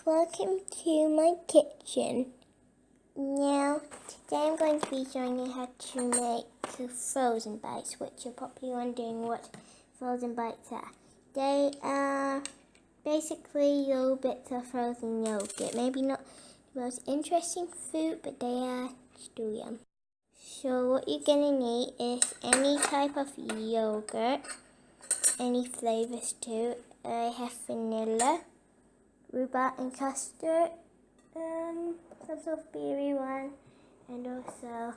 welcome to my kitchen. Now, today I'm going to be showing you how to make frozen bites, which you're probably wondering what frozen bites are. They are basically little bits of frozen yogurt. Maybe not the most interesting food, but they are still yum. So what you're going to need is any type of yogurt, any flavors too. I have vanilla, rhubarb and custard, some sort of berry one, and also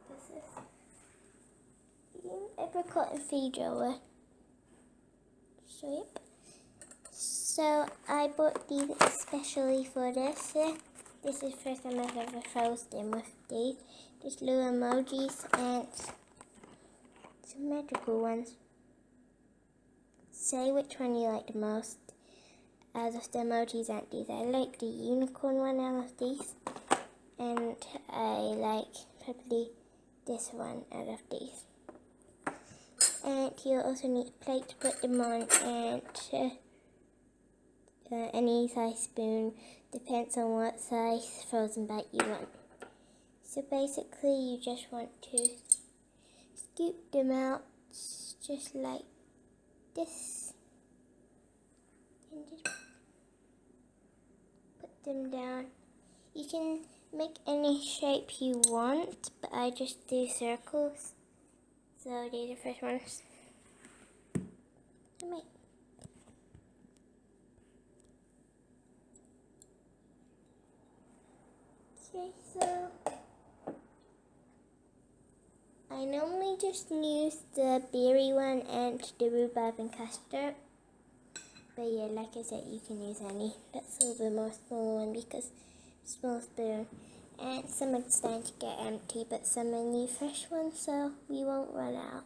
this is apricot and feijoa. So yep. So I bought these especially for this. This is the first time I've ever frozen them with these. Just little emojis and some magical ones. Say which one you like the most out of the emojis and these. I like the unicorn one out of these, and I like probably this one out of these. And you'll also need a plate to put them on, and any size spoon, depends on what size frozen bite you want. So basically you just want to scoop them out just like this, and just put them down. You can make any shape you want, but I just do circles. So these are the first ones I make. Okay, so I normally just use the berry one and the rhubarb and custard. But yeah, like I said, you can use any. That's a little bit more small one because small spoon. And some are starting to get empty, but some are new fresh ones, so we won't run out.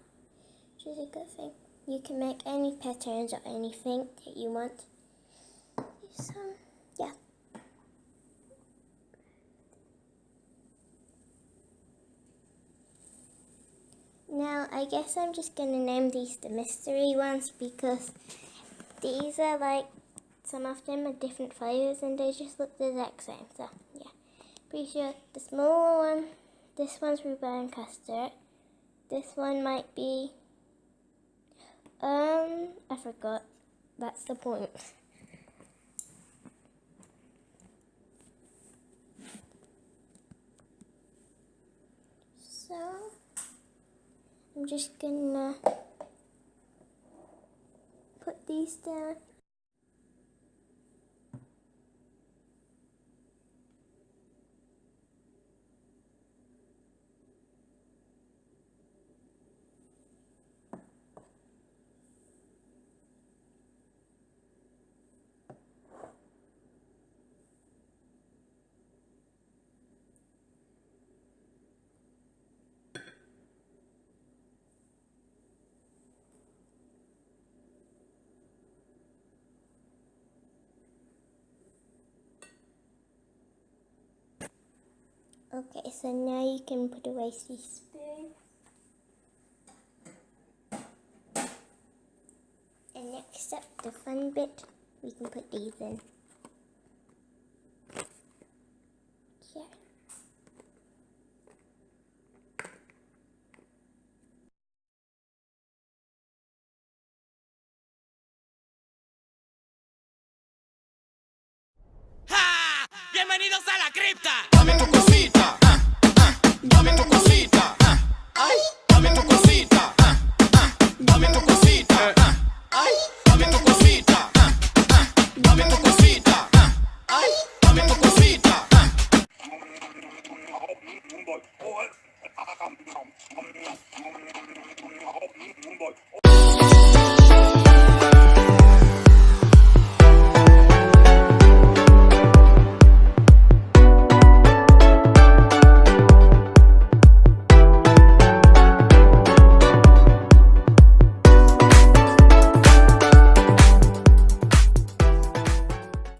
Which is a good thing. You can make any patterns or anything that you want. So yeah. Now, I guess I'm just going to name these the mystery ones because these are like, some of them are different flavors and they just look the exact same. So, yeah. Pretty sure the smaller one, this one's rhubarb and custard. This one might be, I forgot. That's the point. So I'm just gonna put these down. Okay, so now you can put away these spoons. And next up, the fun bit, we can put these in. Here. ¡Ja! ¡Bienvenidos a la cripta! Dame tu cosita, dame tu cosita, ay, dame tu cosita, dame tu cosita, ay, dame tu cosita, dame tu cosita, ay, dame tu cosita.